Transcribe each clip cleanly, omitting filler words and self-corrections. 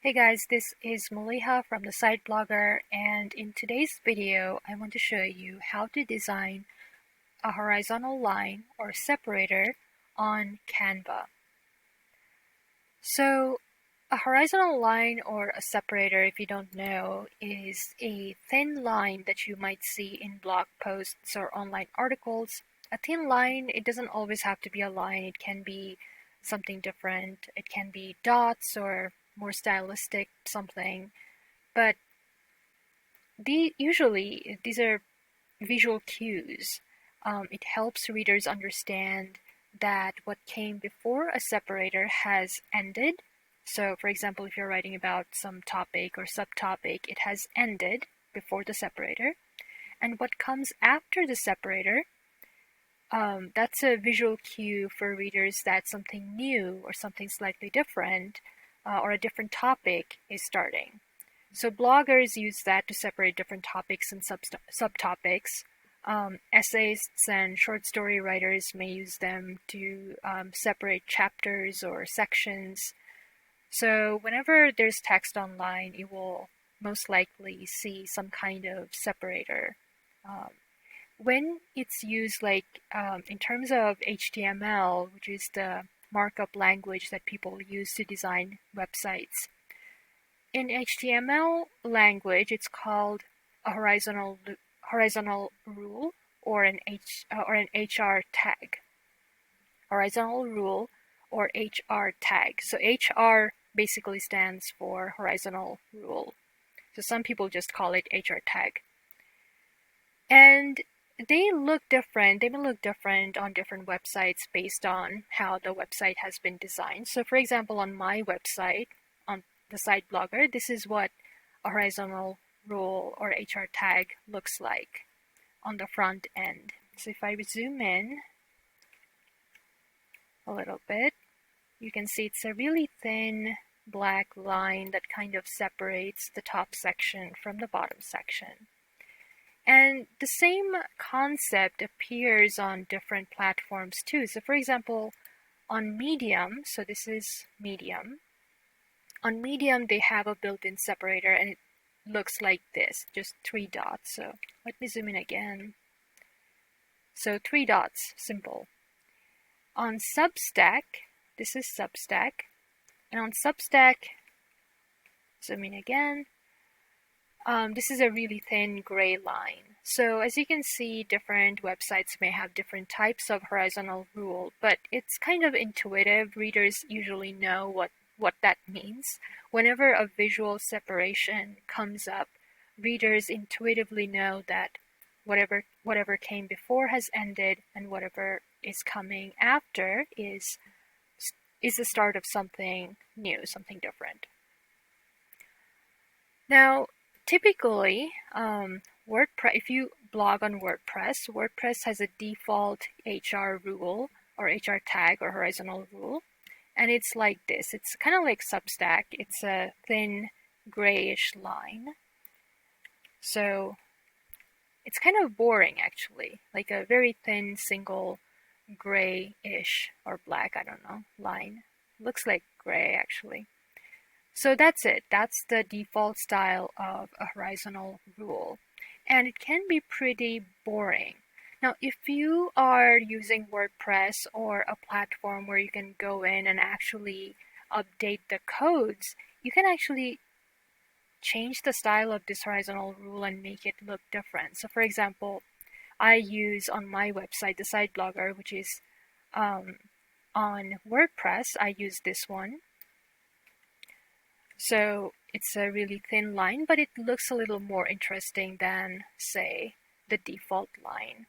Hey guys, this is Maliha from the site blogger, and in today's video I want to show you how to design a horizontal line or separator on Canva. So a horizontal line or a separator, if you don't know, is a thin line that you might see in blog posts or online articles. A thin line, it doesn't always have to be a line, it can be something different. It can be dots or more stylistic something. But usually these are visual cues. It helps readers understand that what came before a separator has ended. So, for example, if you're writing about some topic or subtopic, it has ended before the separator. And what comes after the separator, that's a visual cue for readers that something new or something slightly different or a different topic is starting. So bloggers use that to separate different topics and subtopics. Essayists and short story writers may use them to separate chapters or sections. So whenever there's text online, you will most likely see some kind of separator. Um, when it's used in terms of HTML, which is the markup language that people use to design websites, in HTML language, it's called a horizontal rule or an HR tag. Horizontal rule or HR tag. So HR basically stands for horizontal rule. So some people just call it HR tag. And they look different. They may look different on different websites based on how the website has been designed. So for example, on my website, on the site blogger, this is what a horizontal rule or HR tag looks like on the front end. So if I zoom in a little bit, you can see it's a really thin black line that kind of separates the top section from the bottom section. And the same concept appears on different platforms too. So for example, on Medium, so this is Medium. On Medium, they have a built-in separator and it looks like this, just 3 dots. So let me zoom in again. So 3 dots, simple. On Substack, this is Substack. And on Substack, zoom in again. This is a really thin gray line. So as you can see, different websites may have different types of horizontal rule, but it's kind of intuitive. Readers usually know what that means. Whenever a visual separation comes up, readers intuitively know that whatever came before has ended and whatever is coming after is the start of something new, something different. Now, typically, if you blog on WordPress, WordPress has a default HR rule or HR tag or horizontal rule, and it's like this. It's kind of like Substack. It's a thin grayish line. So it's kind of boring actually, like a very thin single grayish or black, I don't know, line. Looks like gray actually. So that's it. That's the default style of a horizontal rule. And it can be pretty boring. Now, if you are using WordPress or a platform where you can go in and actually update the codes, you can actually change the style of this horizontal rule and make it look different. So for example, I use on my website, the site blogger, which is on WordPress, I use this one. So it's a really thin line, but it looks a little more interesting than, say, the default line,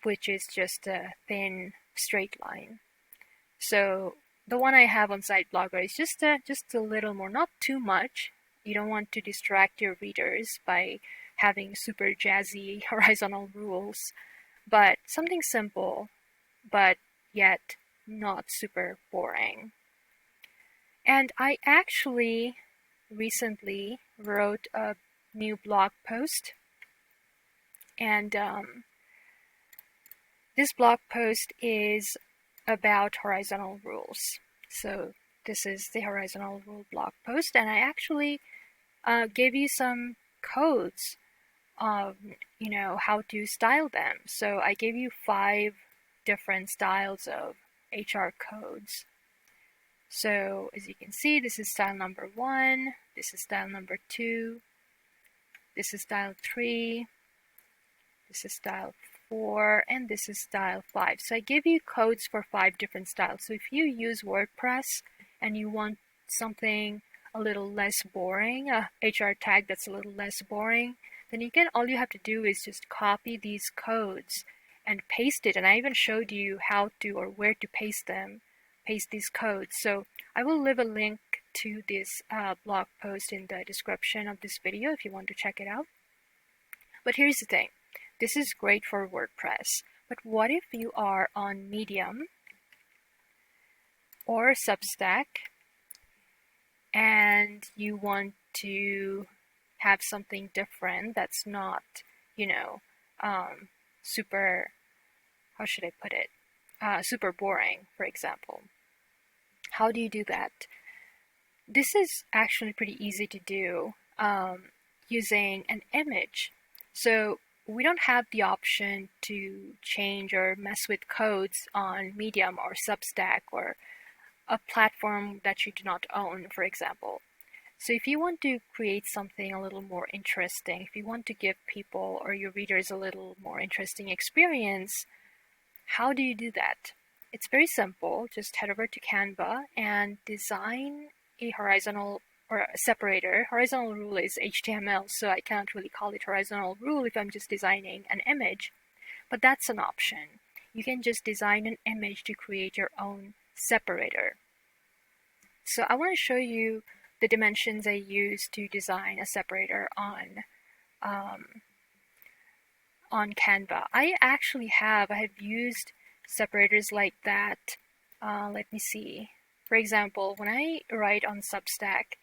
which is just a thin straight line. So the one I have on Site Blogger is just a little more, not too much. You don't want to distract your readers by having super jazzy horizontal rules, but something simple, but yet not super boring. And I actually recently wrote a new blog post, and this blog post is about horizontal rules. So this is the horizontal rule blog post, and I actually gave you some codes of how to style them. So I gave you 5 different styles of HR codes. So as you can see, this is style number 1, this is style number 2, this is style 3, this is style 4, and this is style 5. So I give you codes for 5 different styles. So if you use WordPress and you want something a little less boring, a HR tag that's a little less boring, then all you have to do is just copy these codes and paste it. And I even showed you how to or where to paste these codes. So I will leave a link to this blog post in the description of this video if you want to check it out. But here's the thing. This is great for WordPress, but what if you are on Medium or Substack and you want to have something different that's not, super, how should I put it, super boring, for example. How do you do that? This is actually pretty easy to do using an image. So we don't have the option to change or mess with codes on Medium or Substack or a platform that you do not own, for example. So if you want to create something a little more interesting, if you want to give people or your readers a little more interesting experience, how do you do that? It's very simple. Just head over to Canva and design a horizontal or a separator. Horizontal rule is HTML, so I can't really call it horizontal rule if I'm just designing an image, but that's an option. You can just design an image to create your own separator. So I want to show you the dimensions I use to design a separator on Canva. I have used separators like that. Let me see. For example, when I write on Substack,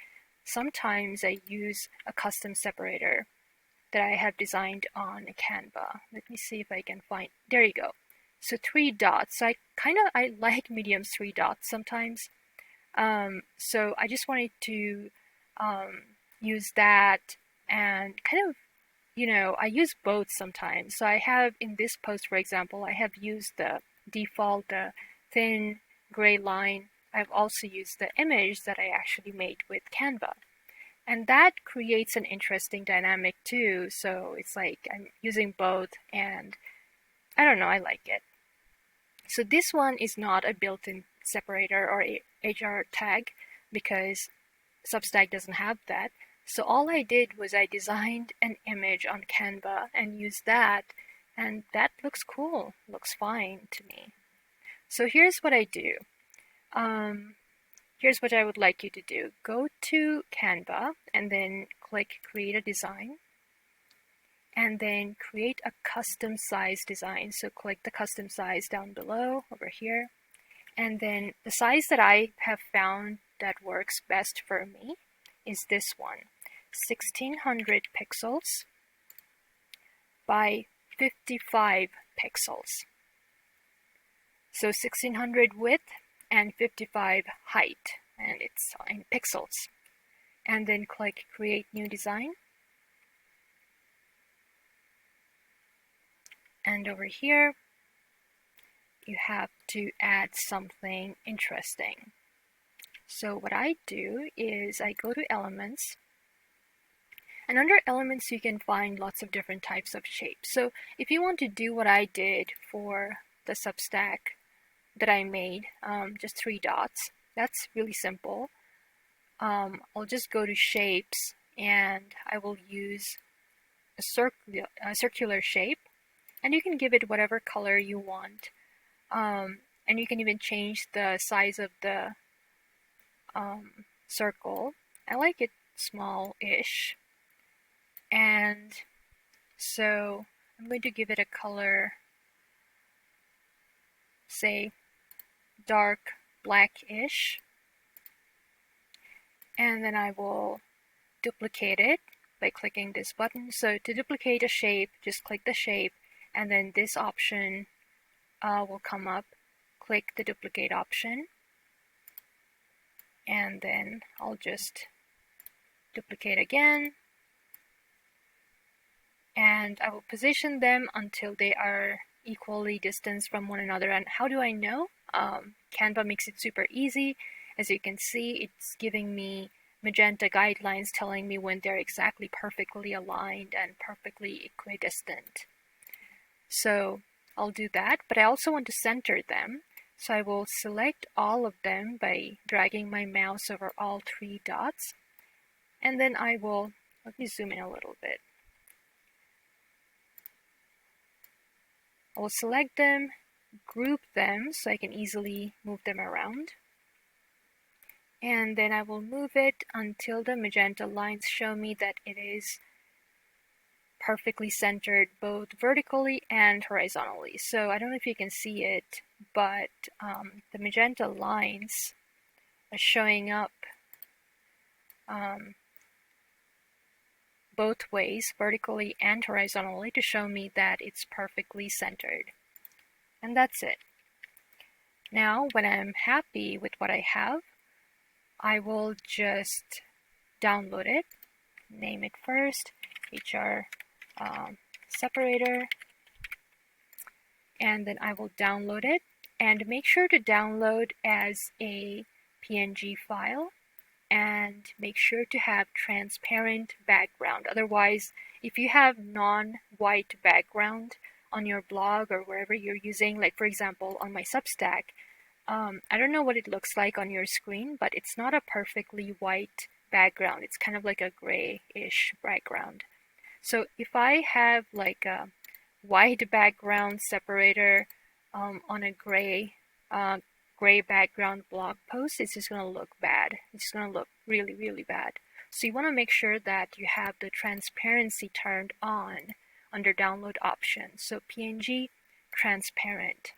sometimes I use a custom separator that I have designed on Canva. Let me see if I can find. There you go. So 3 dots. So I like Medium's 3 dots sometimes. So I just wanted to use that and kind of, I use both sometimes. So I have in this post, for example, I have used the default, the thin gray line. I've also used the image that I actually made with Canva. And that creates an interesting dynamic too. So it's like I'm using both and I don't know, I like it. So this one is not a built-in separator or a HR tag because Substack doesn't have that. So all I did was I designed an image on Canva and used that, and that looks cool, looks fine to me. So here's what I do. Here's what I would like you to do. Go to Canva and then click Create a Design. And then create a custom size design. So click the custom size down below over here. And then the size that I have found that works best for me is this one, 1600 pixels by 55 pixels. So 1600 width and 55 height, and it's in pixels. And then click Create New Design. And over here, you have to add something interesting. So what I do is I go to Elements, and under Elements you can find lots of different types of shapes. So if you want to do what I did for the Substack that I made, just 3 dots, that's really simple. I'll just go to Shapes and I will use a circular shape, and you can give it whatever color you want. And you can even change the size of the circle. I like it small-ish. And so I'm going to give it a color, say, dark blackish. And then I will duplicate it by clicking this button. So to duplicate a shape, just click the shape, and then this option will come up. Click the duplicate option. and then I'll just duplicate again, and I will position them until they are equally distanced from one another. And how do I know? Canva makes it super easy. As you can see, it's giving me magenta guidelines telling me when they're exactly perfectly aligned and perfectly equidistant. So I'll do that, but I also want to center them. So I will select all of them by dragging my mouse over all 3 dots. And then let me zoom in a little bit. I will select them, group them so I can easily move them around. And then I will move it until the magenta lines show me that it is perfectly centered both vertically and horizontally. So I don't know if you can see it, but the magenta lines are showing up both ways, vertically and horizontally, to show me that it's perfectly centered. And that's it. Now, when I'm happy with what I have, I will just download it, name it first, HR separator, and then I will download it, and make sure to download as a PNG file, and make sure to have transparent background. Otherwise, if you have non-white background on your blog or wherever you're using, like for example on my Substack, I don't know what it looks like on your screen, but it's not a perfectly white background. It's kind of like a grayish background. So if I have like a white background separator on a gray background blog post, it's just going to look bad. It's just going to look really, really bad. So you want to make sure that you have the transparency turned on under download options. So PNG transparent.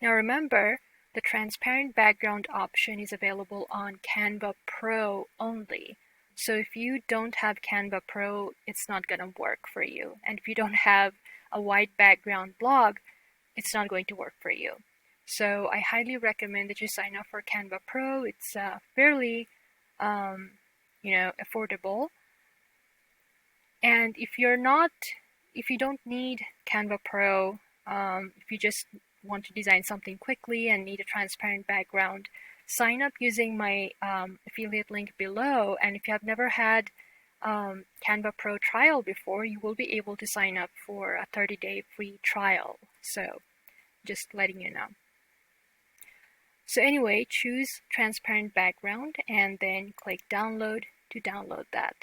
Now remember, the transparent background option is available on Canva Pro only. So if you don't have Canva Pro, it's not going to work for you. And if you don't have a white background blog, it's not going to work for you. So I highly recommend that you sign up for Canva Pro. It's fairly, affordable. And if you don't need Canva Pro, if you just want to design something quickly and need a transparent background, sign up using my affiliate link below. And if you have never had Canva Pro trial before, you will be able to sign up for a 30-day free trial. So just letting you know. So anyway, choose transparent background and then click download to download that.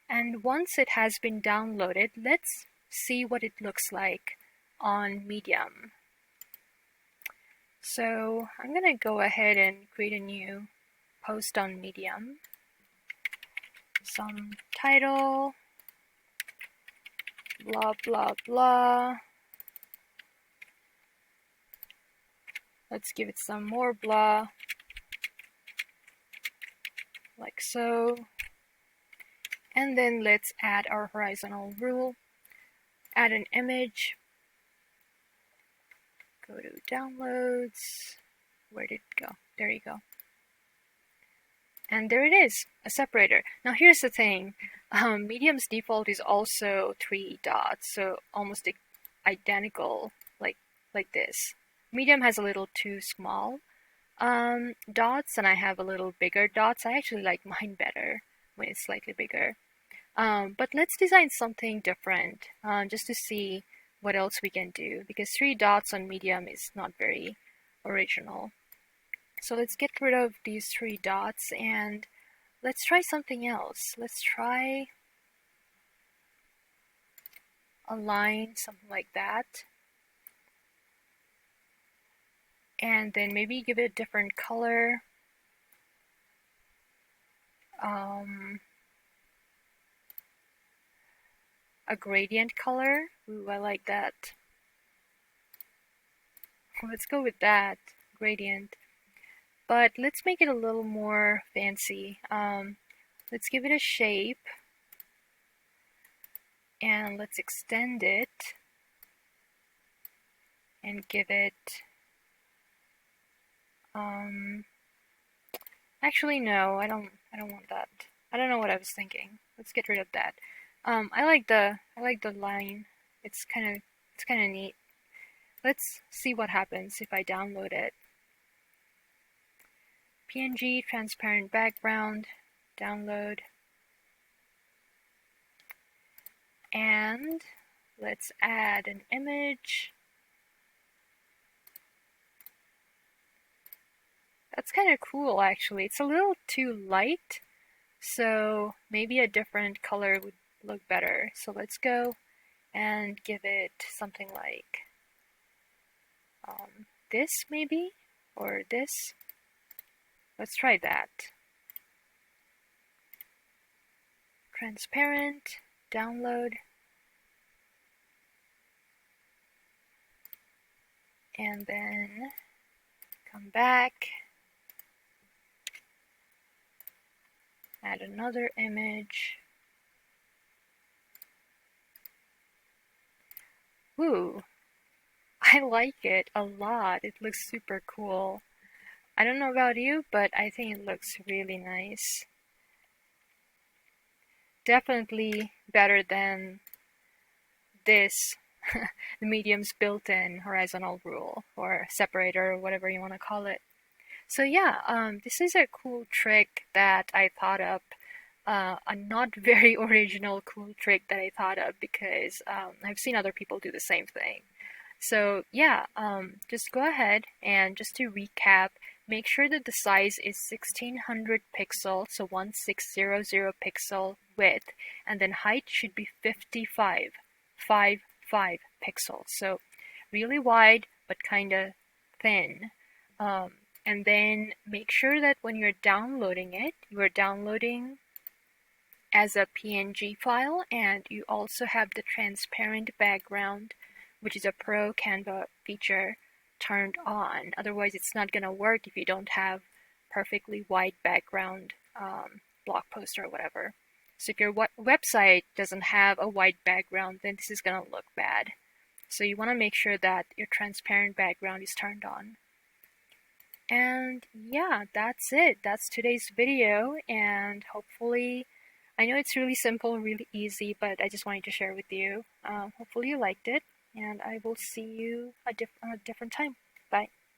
And once it has been downloaded, let's see what it looks like on Medium. So I'm going to go ahead and create a new post on Medium. Some title, blah, blah, blah. Let's give it some more blah, like so. And then let's add our horizontal rule, add an image, go to downloads, where did it go? There you go. And there it is, a separator. Now here's the thing, Medium's default is also 3 dots, so almost identical, like this. Medium has a little too small dots, and I have a little bigger dots. I actually like mine better when it's slightly bigger. But let's design something different, just to see what else we can do, because 3 dots on Medium is not very original. So let's get rid of these 3 dots and let's try something else. Let's try a line, something like that. And then maybe give it a different color. A gradient color. Ooh, I like that. Let's go with that, gradient. But let's make it a little more fancy. Let's give it a shape. And let's extend it. And give it Actually, no, I don't want that. I don't know what I was thinking. Let's get rid of that. I like the line. It's kind of neat. Let's see what happens if I download it. PNG, transparent background, download, and let's add an image. That's kind of cool actually. It's a little too light, so maybe a different color would look better. So let's go and give it something like this maybe, or this. Let's try that. Transparent, download, and then come back, add another image. Ooh, I like it a lot. It looks super cool. I don't know about you, but I think it looks really nice. Definitely better than this, the medium's built-in horizontal rule or separator or whatever you want to call it. So yeah, this is a cool trick that I thought up. A not very original cool trick that I thought of because I've seen other people do the same thing. So yeah, just go ahead and just to recap, make sure that the size is 1600 pixel, so 1600 pixel width, and then height should be 55 pixels. So really wide but kind of thin. Um, and then make sure that when you're downloading it, you are downloading as a PNG file, and you also have the transparent background, which is a pro Canva feature, turned on. Otherwise, it's not going to work if you don't have perfectly white background blog post or whatever. So if your website doesn't have a white background, then this is going to look bad. So you want to make sure that your transparent background is turned on. And yeah, that's it. That's today's video, and hopefully I know it's really simple, really easy, but I just wanted to share with you. Hopefully you liked it, and I will see you a different time. Bye.